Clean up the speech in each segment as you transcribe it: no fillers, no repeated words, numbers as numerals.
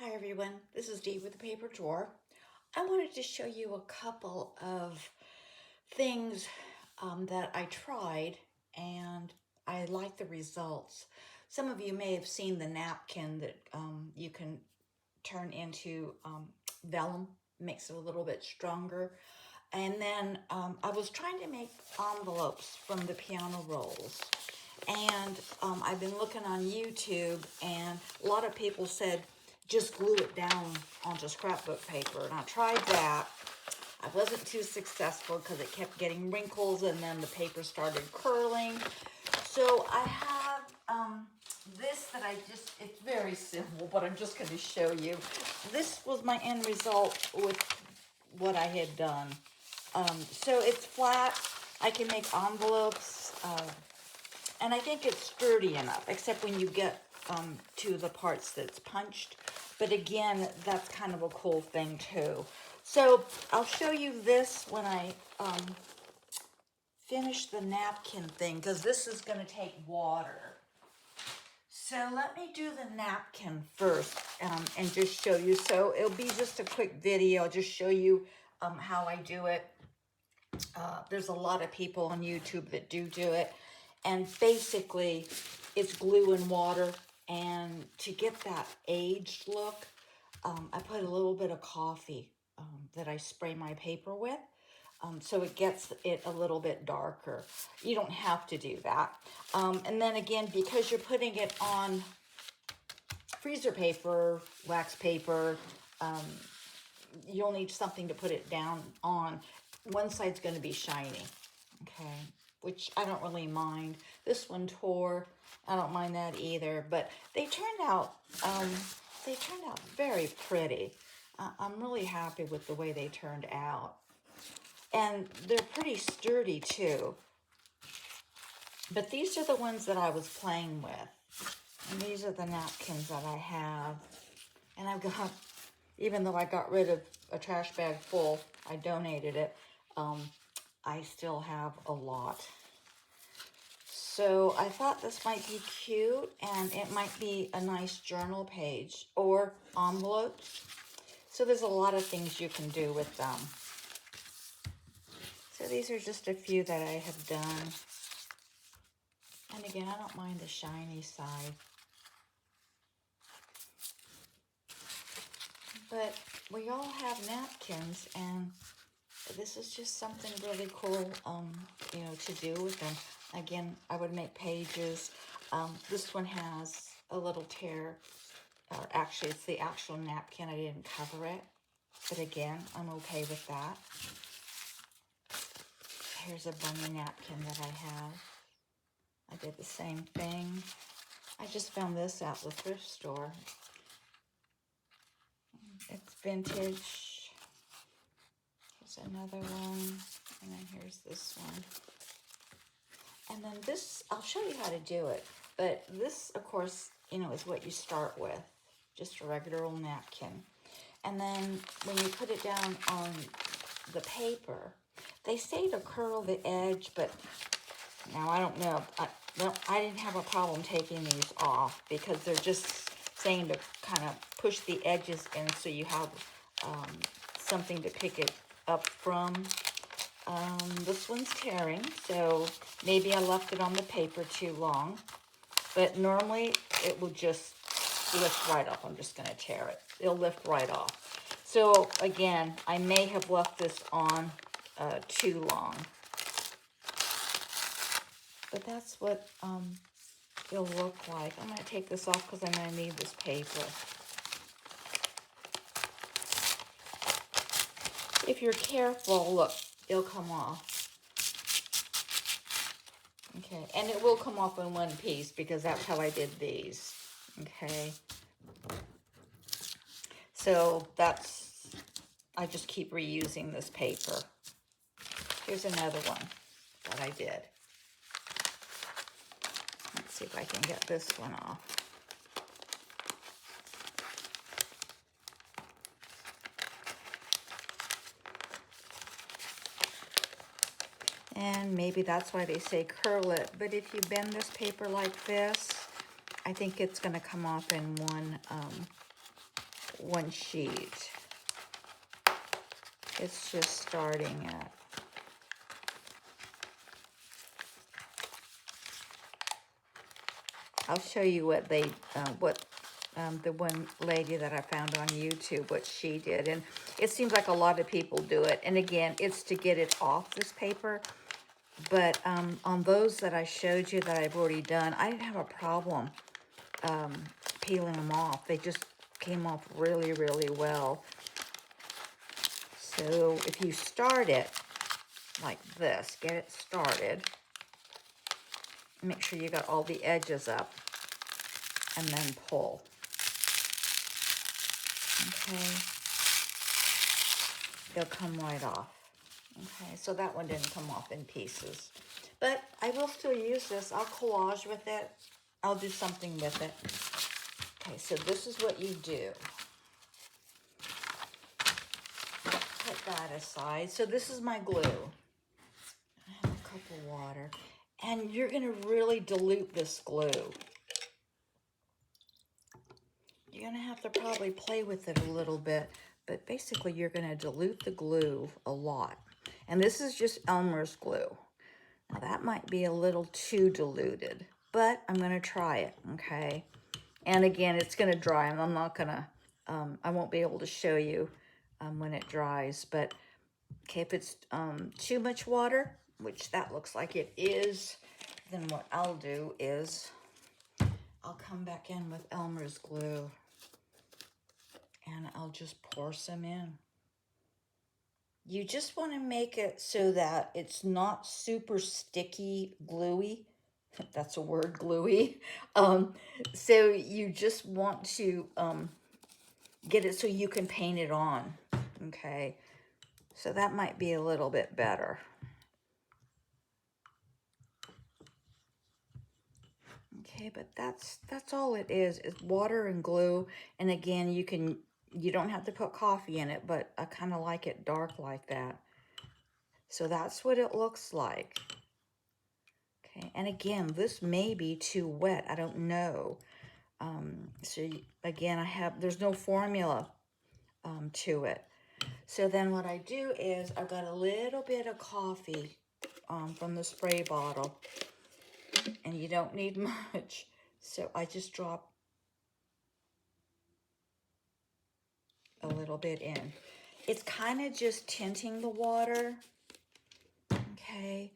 Hi everyone, this is Dee with the Paper Drawer. I wanted to show you a couple of things that I tried and I like the results. Some of you may have seen the napkin that you can turn into vellum, makes it a little bit stronger. And then I was trying to make envelopes from the piano rolls. And I've been looking on YouTube, and a lot of people said just glue it down onto scrapbook paper. And I tried that. I wasn't too successful because it kept getting wrinkles and then the paper started curling. So I have this that it's very simple, but I'm just going to show you. This was my end result with what I had done. So it's flat. I can make envelopes. And I think it's sturdy enough, except when you get to the parts that's punched. But again, that's kind of a cool thing too. So I'll show you this when I finish the napkin thing, because this is going to take water. So let me do the napkin first and just show you. So it'll be just a quick video. I'll just show you how I do it. There's a lot of people on YouTube that do it. And basically, it's glue and water. And to get that aged look, I put a little bit of coffee that I spray my paper with. So it gets it a little bit darker. You don't have to do that. And then again, because you're putting it on freezer paper, wax paper, you'll need something to put it down on. One side's going to be shiny, okay, which I don't really mind. This one tore. I don't mind that either. But they turned out very pretty. I'm really happy with the way they turned out. And they're pretty sturdy too. But these are the ones that I was playing with. And these are the napkins that I have. And I've got, even though I got rid of a trash bag full, I donated it, I still have a lot. So I thought this might be cute, and it might be a nice journal page or envelopes. So there's a lot of things you can do with them. So these are just a few that I have done. And again, I don't mind the shiny side. But we all have napkins, and this is just something really cool, to do with them. Again, I would make pages. This one has a little tear. Actually, it's the actual napkin. I didn't cover it. But again, I'm okay with that. Here's a bunny napkin that I have. I did the same thing. I just found this at the thrift store. It's vintage. Here's another one. And then here's this one. And then this, I'll show you how to do it. But this, of course, is what you start with. Just a regular old napkin. And then when you put it down on the paper, they say to curl the edge, but now I don't know. I didn't have a problem taking these off because they're just saying to kind of push the edges in so you have something to pick it up from. This one's tearing, so maybe I left it on the paper too long. But normally it will just lift right off. I'm just going to tear it. It'll lift right off. So again, I may have left this on too long. But that's what it'll look like. I'm going to take this off because I'm going to need this paper. If you're careful, look, it'll come off. Okay, and it will come off in one piece because that's how I did these. Okay. So I just keep reusing this paper. Here's another one that I did. Let's see if I can get this one off. And maybe that's why they say curl it. But if you bend this paper like this, I think it's going to come off in one sheet. It's just starting at. I'll show you what they, the one lady that I found on YouTube, what she did. And it seems like a lot of people do it. And again, it's to get it off this paper. But on those that I showed you that I've already done, I didn't have a problem peeling them off. They just came off really, really well. So if you start it like this, get it started, make sure you got all the edges up, and then pull. Okay, they'll come right off. Okay, so that one didn't come off in pieces, but I will still use this. I'll collage with it. I'll do something with it. Okay, so this is what you do. Put that aside. So this is my glue. I have a cup of water, and you're gonna really dilute this glue. You're gonna have to probably play with it a little bit, but basically you're gonna dilute the glue a lot. And this is just Elmer's glue. Now that might be a little too diluted, but I'm gonna try it, okay? And again, it's gonna dry, and I'm not gonna, I won't be able to show you when it dries, but okay, if it's too much water, which that looks like it is, then what I'll do is I'll come back in with Elmer's glue and I'll just pour some in. You just want to make it so that it's not super sticky, gluey. That's a word, gluey. So you just want to get it so you can paint it on, okay? So that might be a little bit better. Okay, but that's all it is water and glue. And again, you don't have to put coffee in it, but I kind of like it dark like that. So that's what it looks like. Okay, and again, this may be too wet. I don't know. Again, there's no formula to it. So then what I do is I've got a little bit of coffee from the spray bottle, and you don't need much. So I just drop a little bit in. It's kind of just tinting the water, okay?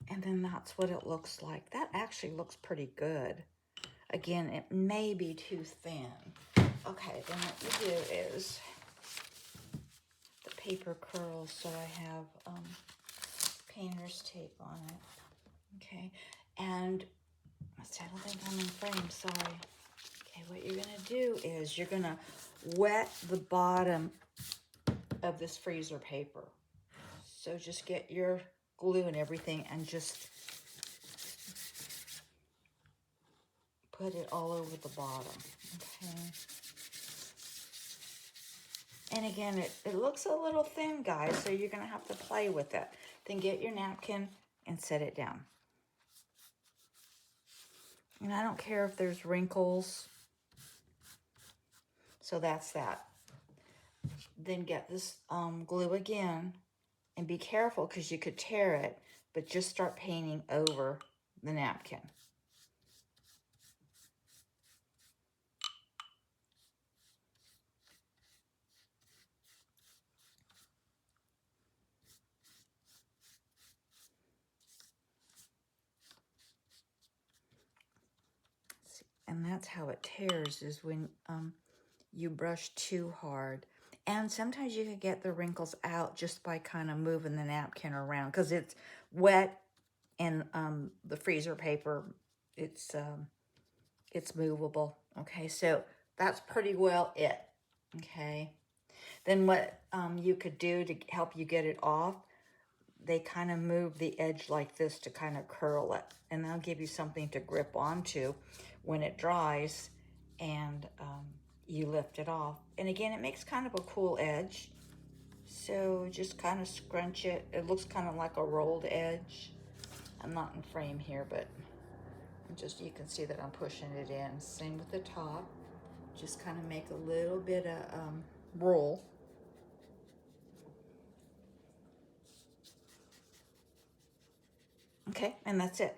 And then that's what it looks like. That actually looks pretty good. Again, it may be too thin. Okay, then what you do is the paper curls, so I have painter's tape on it. Okay, and I don't think I'm in frame, sorry. Okay, what you're gonna do is you're gonna wet the bottom of this freezer paper. So just get your glue and everything and just put it all over the bottom, okay? And again, it looks a little thin, guys, so you're gonna have to play with it. Then get your napkin and set it down. And I don't care if there's wrinkles. So that's that. Then get this glue again, and be careful because you could tear it, but just start painting over the napkin. And that's how it tears, is when you brush too hard. And sometimes you can get the wrinkles out just by kind of moving the napkin around because it's wet, and the freezer paper, it's movable. Okay, so that's pretty well it. Okay, then what you could do to help you get it off, they kind of move the edge like this to kind of curl it, and that'll give you something to grip onto when it dries, and you lift it off. And again, it makes kind of a cool edge. So just kind of scrunch it. It looks kind of like a rolled edge. I'm not in frame here, but you can see that I'm pushing it in. Same with the top. just kind of make a little bit of roll. Okay, and that's it.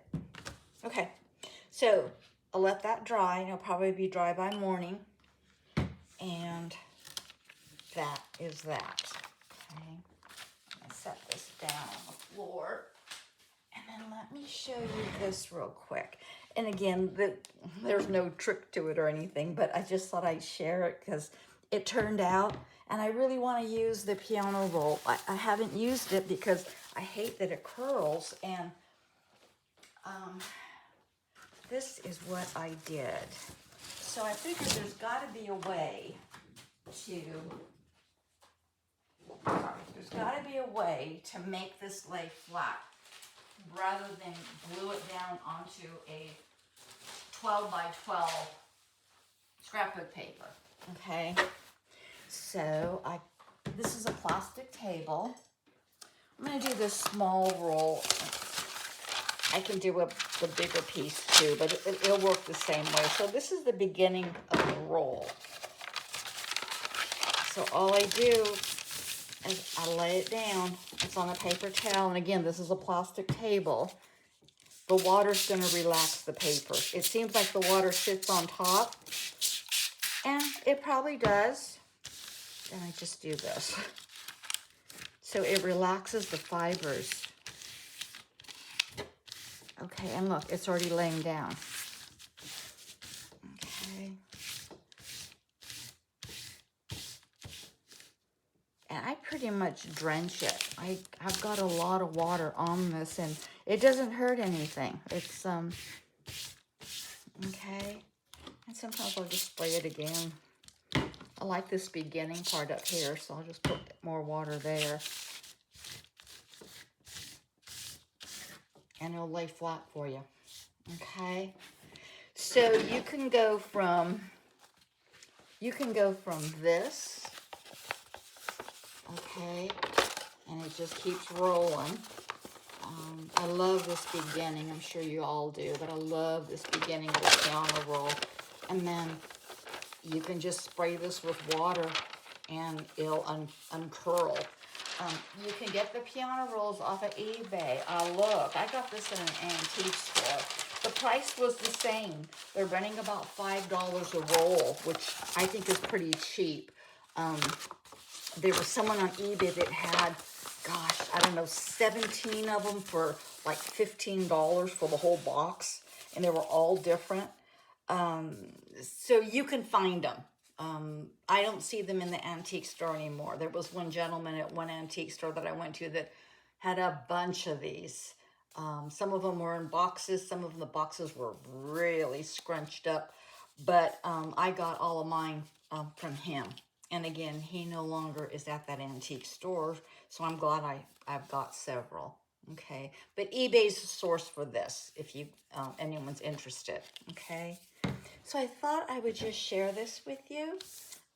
Okay, so I'll let that dry. It'll probably be dry by morning. And that is that. Okay, I'm gonna set this down on the floor. And then let me show you this real quick. And again, there's no trick to it or anything, but I just thought I'd share it because it turned out, and I really want to use the piano roll. I haven't used it because I hate that it curls, and this is what I did. So I figured there's got to be a way to make this lay flat rather than glue it down onto a 12 by 12 scrapbook paper. Okay, so this is a plastic table. I'm going to do this small roll. I can do the bigger piece too, but it'll work the same way. So this is the beginning of the roll. So all I do is I lay it down. It's on a paper towel, and again, this is a plastic table. The water's going to relax the paper. It seems like the water sits on top, and it probably does. And I just do this. So it relaxes the fibers. Okay, and look, it's already laying down. Okay. And I pretty much drench it. I've got a lot of water on this, and it doesn't hurt anything. It's, okay. And sometimes I'll just spray it again. I like this beginning part up here, so I'll just put more water there. And it'll lay flat for you. Okay. So you can go from this, okay, and it just keeps rolling. I love this beginning. I'm sure you all do, but I love this beginning of the piano roll. And then you can just spray this with water and it'll uncurl. You can get the piano rolls off of eBay. Look, I got this in an antique store. The price was the same. They're running about $5 a roll, which I think is pretty cheap. There was someone on eBay that had, gosh, I don't know, 17 of them for like $15 for the whole box, and they were all different. So you can find them. I don't see them in the antique store anymore. There was one gentleman at one antique store that I went to that had a bunch of these. Some of them were in boxes. Some of them, the boxes were really scrunched up. But I got all of mine from him. And again, he no longer is at that antique store. So I'm glad I've got several. Okay. But eBay's the source for this if you anyone's interested. Okay. So I thought I would just share this with you,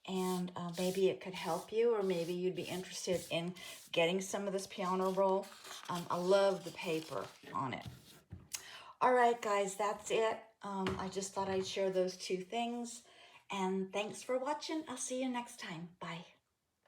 and maybe it could help you, or maybe you'd be interested in getting some of this piano roll. I love the paper on it. All right, guys, that's it. I just thought I'd share those two things, and thanks for watching. I'll see you next time. Bye.